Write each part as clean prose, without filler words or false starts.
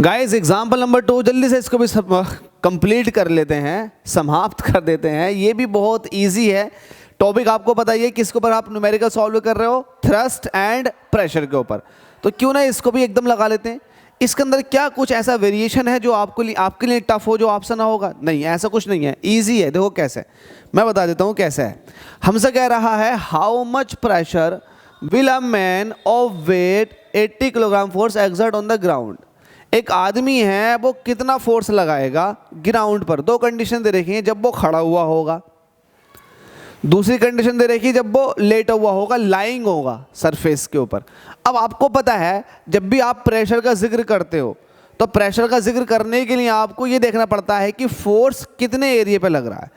Guys example number 2 जल्दी से इसको भी कंप्लीट कर लेते हैं, समाप्त कर देते हैं। ये भी बहुत इजी है। टॉपिक आपको पता ही है किसके ऊपर आप न्यूमेरिकल सॉल्व कर रहे हो, थ्रस्ट एंड प्रेशर के ऊपर। तो क्यों ना इसको भी एकदम लगा लेते हैं। इसके अंदर क्या कुछ ऐसा वेरिएशन है जो आपके लिए टफ हो, जो आपसे ना होगा? नहीं, ऐसा कुछ नहीं है, ईजी है। देखो कैसे, मैं बता देता हूँ कैसे है। हमसे कह रहा है how much pressure will a man of weight 80 kilogram force exert on the ground. एक आदमी है, वो कितना फोर्स लगाएगा ग्राउंड पर। दो कंडीशन दे रखी है, जब वो खड़ा हुआ होगा, दूसरी कंडीशन दे रखी है जब वो लेटा हुआ होगा, लाइंग होगा सरफेस के ऊपर। अब आपको पता है जब भी आप प्रेशर का जिक्र करते हो तो प्रेशर का जिक्र करने के लिए आपको ये देखना पड़ता है कि फोर्स कितने एरिया पे लग रहा है।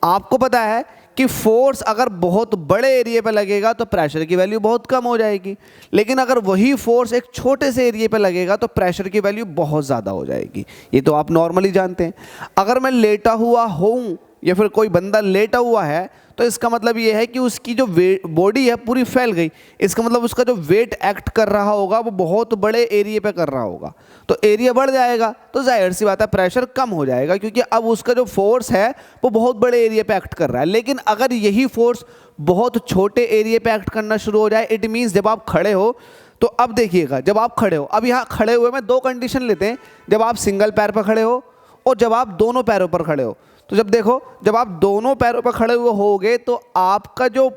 आपको पता है कि फोर्स अगर बहुत बड़े एरिया पे लगेगा तो प्रेशर की वैल्यू बहुत कम हो जाएगी, लेकिन अगर वही फोर्स एक छोटे से एरिया पे लगेगा तो प्रेशर की वैल्यू बहुत ज़्यादा हो जाएगी। ये तो आप नॉर्मली जानते हैं। अगर मैं लेटा हुआ हूँ या फिर कोई बंदा लेटा हुआ है तो इसका मतलब ये है कि उसकी जो बॉडी है पूरी फैल गई। इसका मतलब उसका जो वेट एक्ट कर रहा होगा वो बहुत बड़े एरिया पे कर रहा होगा, तो एरिया बढ़ जाएगा तो जाहिर सी बात है प्रेशर कम हो जाएगा, क्योंकि अब उसका जो फोर्स है वो बहुत बड़े एरिया पे एक्ट कर रहा है। लेकिन अगर यही फोर्स बहुत छोटे एरिया पे एक्ट करना शुरू हो जाए, इट मीन्स जब आप खड़े हो, तो अब देखिएगा जब आप खड़े हो, अब यहाँ खड़े हुए में दो कंडीशन लेते हैं, जब आप सिंगल पैर पर खड़े हो और जब आप दोनों पैरों पर खड़े हो। तो जब देखो, जब आप दोनों पैरों पर खड़े हुए होगे तो आपका जो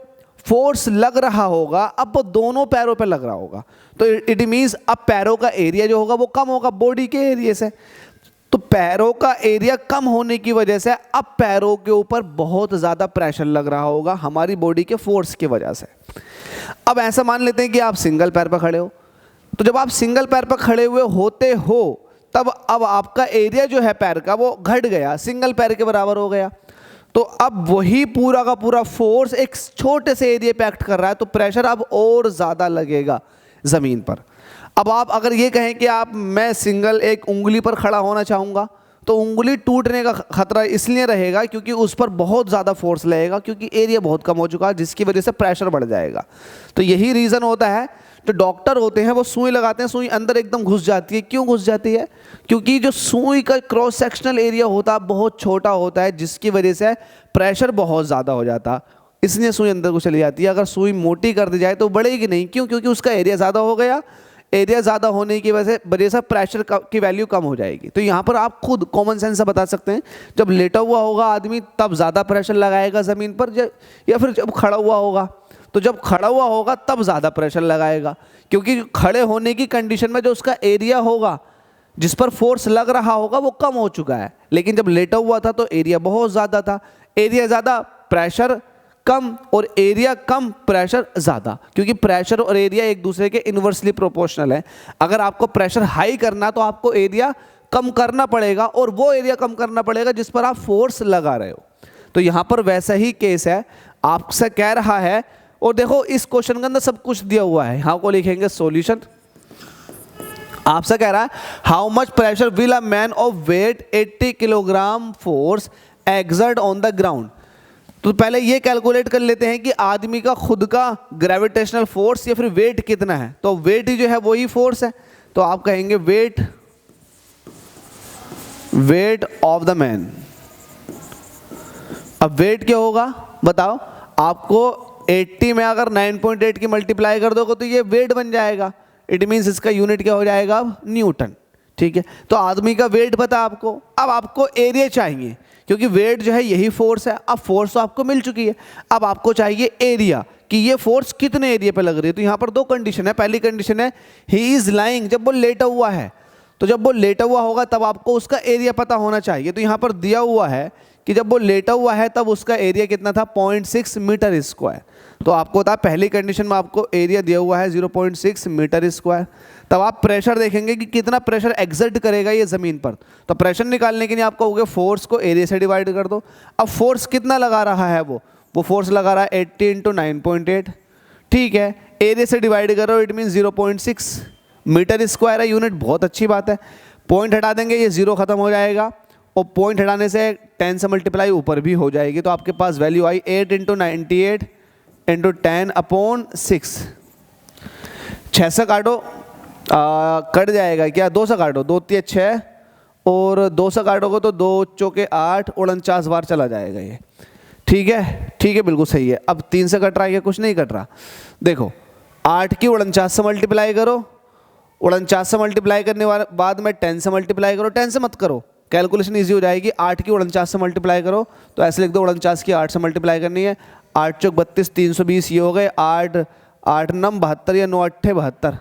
फोर्स लग रहा होगा अब वो दोनों पैरों पे लग रहा होगा, तो इट मीन्स अब पैरों का एरिया जो होगा वो कम होगा बॉडी के एरिया से। तो पैरों का एरिया कम होने की वजह से अब पैरों के ऊपर बहुत ज़्यादा प्रेशर लग रहा होगा हमारी बॉडी के फोर्स की वजह से। अब ऐसा मान लेते हैं कि आप सिंगल पैर पर खड़े हो, तो जब आप सिंगल पैर पर खड़े हुए होते हो तब अब आपका एरिया जो है पैर का वो घट गया, सिंगल पैर के बराबर हो गया। तो अब वही पूरा का पूरा फोर्स एक छोटे से एरिया पे एक्ट कर रहा है, तो प्रेशर अब और ज़्यादा लगेगा ज़मीन पर। अब आप अगर ये कहें कि मैं सिंगल एक उंगली पर खड़ा होना चाहूँगा, तो उंगली टूटने का खतरा इसलिए रहेगा क्योंकि उस पर बहुत ज़्यादा फोर्स लगेगा, क्योंकि एरिया बहुत कम हो चुका है, जिसकी वजह से प्रेशर बढ़ जाएगा। तो यही रीज़न होता है जो डॉक्टर होते हैं वो सुई लगाते हैं, सुई अंदर एकदम घुस जाती है। क्यों घुस जाती है? क्योंकि जो सुई का क्रॉस सेक्शनल एरिया होता है बहुत छोटा होता है, जिसकी वजह से प्रेशर बहुत ज़्यादा हो जाता, इसलिए सुई अंदर को चली जाती है। अगर सुई मोटी कर दी जाए तो बढ़ेगी नहीं। क्यों? क्योंकि उसका एरिया ज़्यादा हो गया, एरिया ज़्यादा होने की वजह से प्रेशर की वैल्यू कम हो जाएगी। तो यहाँ पर आप खुद कॉमन सेंस से बता सकते हैं, जब लेटा हुआ होगा आदमी तब ज़्यादा प्रेशर लगाएगा ज़मीन पर, या फिर जब खड़ा हुआ होगा, तो जब खड़ा हुआ होगा तब ज़्यादा प्रेशर लगाएगा, क्योंकि खड़े होने की कंडीशन में जो उसका एरिया होगा जिस पर फोर्स लग रहा होगा वो कम हो चुका है। लेकिन जब लेटा हुआ था तो एरिया बहुत ज़्यादा था, एरिया ज़्यादा प्रेशर कम, और एरिया कम प्रेशर ज़्यादा, क्योंकि प्रेशर और एरिया एक दूसरे के इन्वर्सली प्रोपोर्शनल है। अगर आपको प्रेशर हाई करना तो आपको एरिया कम करना पड़ेगा, और वो एरिया कम करना पड़ेगा जिस पर आप फोर्स लगा रहे हो। तो यहाँ पर वैसा ही केस है, आपसे कह रहा है। और देखो इस क्वेश्चन के अंदर सब कुछ दिया हुआ है, यहाँ को लिखेंगे सॉल्यूशन। आपसे कह रहा है how much pressure will a man of weight 80 kilogram force exert on the ground. तो पहले ये कैलकुलेट कर लेते हैं कि आदमी का खुद का ग्रेविटेशनल फोर्स या फिर वेट कितना है। तो वेट ही जो है वही फोर्स है, तो आप कहेंगे वेट ऑफ द मैन। अब वेट क्या होगा बताओ? आपको 80 में अगर 9.8 की मल्टीप्लाई कर दोगे तो ये वेट बन जाएगा। इट मीन्स इसका यूनिट क्या हो जाएगा? अब न्यूटन। ठीक है, तो आदमी का वेट पता आपको। अब आपको एरिया चाहिए, क्योंकि वेट जो है यही फोर्स है। अब फोर्स तो आपको मिल चुकी है, अब आपको चाहिए एरिया, कि ये फोर्स कितने एरिया पे लग रही है। तो यहाँ पर दो कंडीशन है। पहली कंडीशन है ही इज लाइंग, जब वो लेटा हुआ है, तो जब वो लेटा हुआ होगा तब आपको उसका एरिया पता होना चाहिए। तो यहाँ पर दिया हुआ है कि जब वो लेटा हुआ है तब उसका एरिया कितना था? 0.6 मीटर स्क्वायर। तो आपको था पहली कंडीशन में आपको एरिया दिया हुआ है 0.6 मीटर स्क्वायर। तब आप प्रेशर देखेंगे कि कितना प्रेशर एक्सर्ट करेगा ये ज़मीन पर। तो प्रेशर निकालने के लिए आपको होगा फोर्स को एरिया से डिवाइड कर दो। अब फोर्स कितना लगा रहा है? वो फोर्स लगा रहा है 80 × 9.8। ठीक है, एरिया से डिवाइड करो, इट मीन 0.6 मीटर स्क्वायर है यूनिट। बहुत अच्छी बात है। पॉइंट हटा देंगे, ये 0 खत्म हो जाएगा, और पॉइंट हटाने से 10 से मल्टीप्लाई ऊपर भी हो जाएगी। तो आपके पास वैल्यू आई 8 × 98 × 10/6। 6 से काटो कट जाएगा क्या, 2 से काटो, 2 3 6 और 2 से काटोगे तो 2 चौके 8, 49 बार चला जाएगा ये। ठीक है, ठीक है, बिल्कुल सही है। अब 3 से कट रहा है क्या, कुछ नहीं कट रहा। देखो 8 की 49 से मल्टीप्लाई करो, 49 से मल्टीप्लाई करने के बाद में 10 से मल्टीप्लाई करो, 10 से मत करो, कैलकुलेशन इजी हो जाएगी। 8 की 49 से मल्टीप्लाई करो तो ऐसे लिख दो 49 की 8 से मल्टीप्लाई करनी है। 8 चौक 32, 320 ये हो गए। 8 8 9 72 या 9 8 72,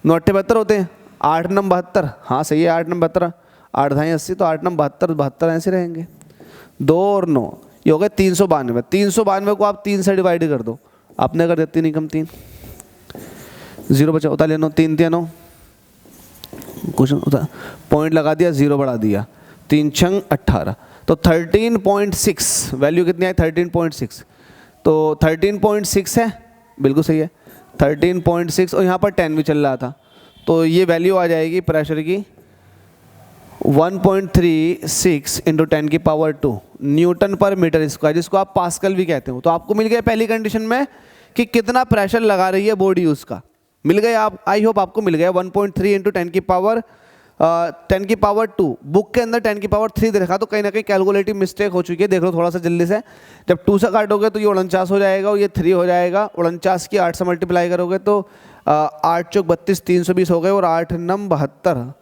9 8 72 होते हैं। 8 9 72, हाँ सही है, 8 9 72, 8 ढाई 80, तो 8 9 72, 72 ऐसे रहेंगे। 2 और 9 ये हो गए 392। 392 को आप 3 से डिवाइड कर दो, आपने कर दिया 3 कम 3, 0 बचा, उतार लिया 9, 3 3 9, कुछ उतार, पॉइंट लगा दिया, 0 बढ़ा दिया, 3 6 18, तो 13.6 वैल्यू कितनी आई, 13.6, तो 13.6 है, बिल्कुल सही है 13.6, और यहाँ पर 10 भी चल रहा था, तो ये वैल्यू आ जाएगी प्रेशर की 1.36 इंटू 10 की पावर 2 न्यूटन पर मीटर स्क्वायर, जिसको आप पास्कल भी कहते हो। तो आपको मिल गया पहली कंडीशन में कि कितना प्रेशर लगा रही है बॉडी, उसका मिल गया। आप आई होप आपको मिल गया 1.3 इंटू 10 की पावर 2। बुक के अंदर 10 की पावर 3 दे रखा, तो कहीं ना कहीं कैलकुलेटिव मिस्टेक हो चुकी है। देख लो थोड़ा सा जल्दी से, जब 2 से काटोगे तो ये 49 हो जाएगा और ये 3 हो जाएगा। 49 की 8 से मल्टीप्लाई करोगे तो 8 चौक 32, 320 हो गए, और 8 9 72,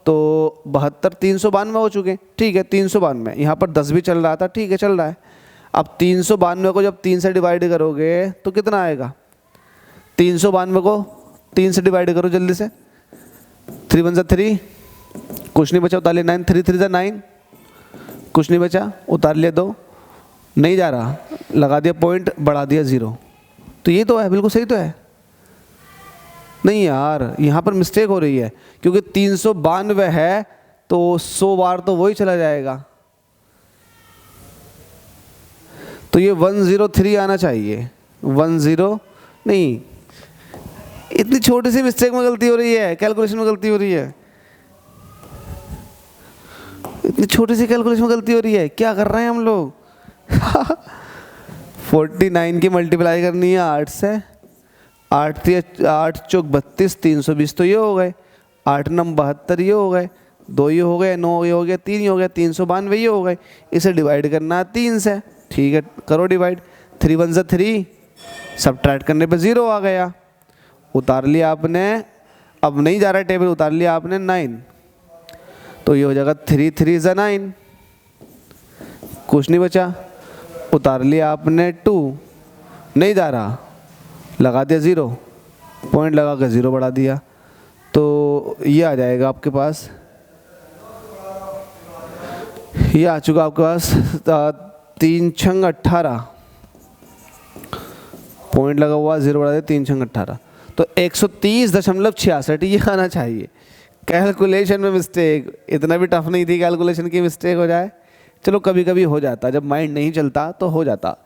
तो 72 392 हो चुके। ठीक है, 392, यहाँ पर 10 भी चल रहा था, ठीक है चल रहा है। अब 392 को जब 3 से डिवाइड करोगे तो कितना आएगा, 392 को 3 से डिवाइड करो जल्दी से, 3 1 3, कुछ नहीं बचा, उतार लिया 9, 3 3 9, कुछ नहीं बचा, उतार लिया 2, नहीं जा रहा, लगा दिया पॉइंट, बढ़ा दिया 0, तो ये तो है, बिल्कुल सही तो है। नहीं यार, यहाँ पर मिस्टेक हो रही है, क्योंकि 392 है तो 100 बार तो वही चला जाएगा, तो ये 103 आना चाहिए, 10 नहीं, इतनी छोटी सी मिस्टेक में गलती हो रही है, कैलकुलेशन में गलती हो रही है, इतनी छोटी सी कैलकुलेशन में गलती हो रही है, क्या कर रहे हैं हम लोग। 49 की मल्टीप्लाई करनी है 8 से, 8 चौक 32, 320 तो ये हो गए, 8 9 72 ये हो गए, 2 ये हो गए, 9 ये हो गया, 3 ये हो गया, 392 ये हो गए। इसे डिवाइड करना है 3 से, ठीक है करो डिवाइड, 3 1 3, सब्ट्रैक्ट करने पे 0 आ गया, उतार लिया आपने, अब नहीं जा रहा टेबल, उतार लिया आपने 9, तो ये हो जाएगा 3 3 9, कुछ नहीं बचा, उतार लिया आपने 2, नहीं जा रहा, लगा दिया 0, पॉइंट लगा कर 0 बढ़ा दिया, तो ये आ जाएगा आपके पास, ये आ चुका आपके पास 3 6 18, पॉइंट लगा हुआ 0 बढ़ा दिया, 3 6 18, तो 130.66 ये आना चाहिए। कैलकुलेशन में मिस्टेक, इतना भी टफ नहीं थी कैलकुलेशन की मिस्टेक हो जाए, चलो कभी कभी हो जाता, जब माइंड नहीं चलता तो हो जाता।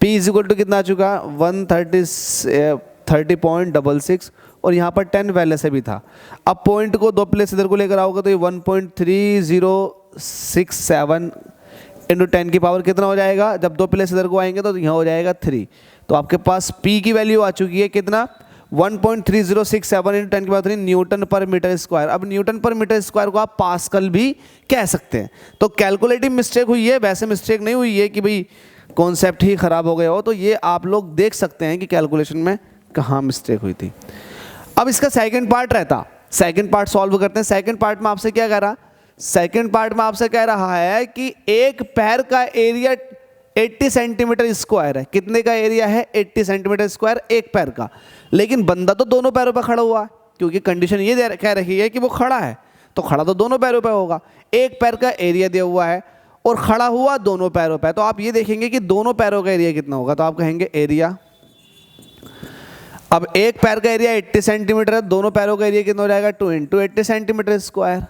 P इज इक्वल टू कितना आ चुका, 130.66, और यहाँ पर 10 पहले से भी था। अब पॉइंट को 2 प्लेस इधर को लेकर आओगे तो ये 1.3067 इंटू 10 की पावर कितना हो जाएगा, जब 2 प्लेस इधर को आएंगे तो यहाँ हो जाएगा 3, तो आपके पास P की वैल्यू आ चुकी है कितना, 1.3067 इंटू 10 की पावर 3 न्यूटन पर मीटर स्क्वायर। अब न्यूटन पर मीटर स्क्वायर को आप पास्कल भी कह सकते हैं। तो कैलकुलेटिव मिस्टेक हुई है, वैसे मिस्टेक नहीं हुई है कि भाई कॉन्सेप्ट ही खराब हो गया हो, तो ये आप लोग देख सकते हैं कि कैलकुलेशन में कहाँ मिस्टेक हुई थी। अब इसका सेकंड पार्ट रहता, सेकंड पार्ट सॉल्व करते हैं। सेकंड पार्ट में आपसे क्या कह रहा, सेकंड पार्ट में आपसे कह रहा है कि एक पैर का एरिया 80 सेंटीमीटर स्क्वायर है। कितने का एरिया है, 80 सेंटीमीटर स्क्वायर एक पैर का, लेकिन बंदा तो दोनों पैरों पर खड़ा हुआ है, क्योंकि कंडीशन ये कह रही है कि वो खड़ा है, तो खड़ा तो दोनों पैरों पर होगा। एक पैर का एरिया दिया हुआ है और खड़ा हुआ दोनों पैरों पर, तो आप ये देखेंगे कि दोनों पैरों का एरिया कितना होगा, तो आप कहेंगे एरिया। अब एक पैर का एरिया 80 सेंटीमीटर है, दोनों पैरों का एरिया कितना हो जाएगा, 2 इंटू 80 सेंटीमीटर स्क्वायर।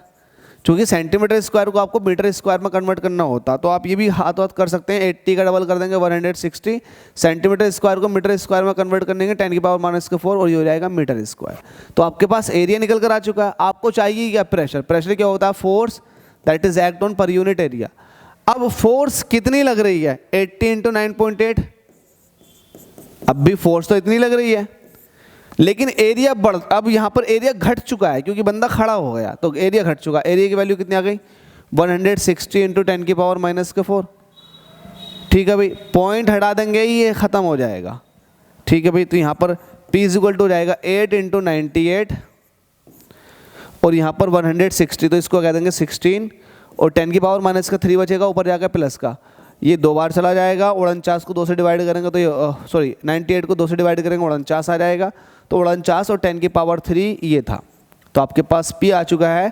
चूंकि सेंटीमीटर स्क्वायर को आपको मीटर स्क्वायर में कन्वर्ट करना होता, तो आप ये भी हाथ हाथ कर सकते हैं, 80 का डबल कर देंगे 160, सेंटीमीटर स्क्वायर को मीटर स्क्वायर में कन्वर्ट कर देंगे 10 की पावर -4, और ये हो जाएगा मीटर स्क्वायर। तो आपके पास एरिया निकल कर आ चुका है। आपको चाहिए क्या, प्रेशर। प्रेशर क्या होता है, force that is act on per unit area. अब फोर्स कितनी लग रही है, 80 इंटू 9.8, अब भी फोर्स तो इतनी लग रही है, लेकिन एरिया बढ़, अब यहाँ पर एरिया घट चुका है क्योंकि बंदा खड़ा हो गया, तो एरिया घट चुका। एरिया की वैल्यू कितनी आ गई? 160 इंटू 10⁻⁻⁴। ठीक है भाई, पॉइंट हटा देंगे ये ख़त्म हो जाएगा। ठीक है भाई, तो यहाँ पर P इक्वल टू जाएगा 8 इंटू 98 और यहाँ पर 160, तो इसको कह देंगे 16 और 10⁻⁻³ बचेगा, ऊपर जाकर प्लस का, ये 2 बार चला जाएगा। 49 को 2 से डिवाइड करेंगे तो ये सॉरी 98 को 2 से डिवाइड करेंगे 49 आ जाएगा, तो 49 और 10⁻³ ये था। तो आपके पास P आ चुका है,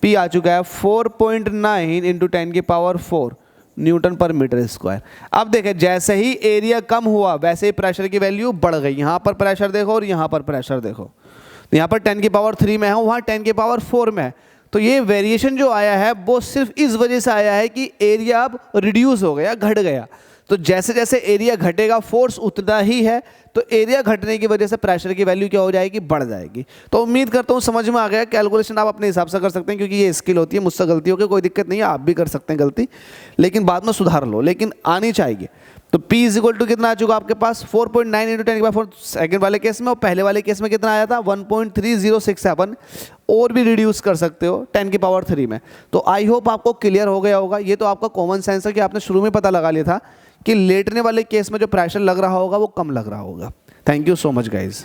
P आ चुका है 4.9 इंटू 10⁻⁴ न्यूटन पर मीटर स्क्वायर। अब देखें, जैसे ही एरिया कम हुआ वैसे ही प्रेशर की वैल्यू बढ़ गई। यहाँ पर प्रेशर देखो और यहाँ पर प्रेशर देखो, तो यहाँ पर 10⁻³ में है, वहाँ 10⁻⁴ में है। तो ये वेरिएशन जो आया है वो सिर्फ इस वजह से आया है कि एरिया अब रिड्यूस हो गया, घट गया। तो जैसे जैसे एरिया घटेगा फोर्स उतना ही है, तो एरिया घटने की वजह से प्रेशर की वैल्यू क्या हो जाएगी? बढ़ जाएगी। तो उम्मीद करता हूँ समझ में आ गया। कैलकुलेशन आप अपने हिसाब से कर सकते हैं क्योंकि ये स्किल होती है, मुझसे गलती होगी कोई दिक्कत नहीं है, आप भी कर सकते हैं गलती, लेकिन बाद में सुधार लो, लेकिन आनी चाहिए। तो P इक्वल टू कितना आ चुका आपके पास? 4.9 इंटू 10⁻⁴ सेकेंड वाले केस में, और पहले वाले केस में कितना आया था? 1.3067, और भी रिड्यूस कर सकते हो 10⁻³ में। तो आई होप आपको क्लियर हो गया होगा। ये तो आपका कॉमन सेंस है कि आपने शुरू में पता लगा लिया था कि लेटने वाले केस में जो प्रेशर लग रहा होगा वो कम लग रहा होगा। Thank you so much guys.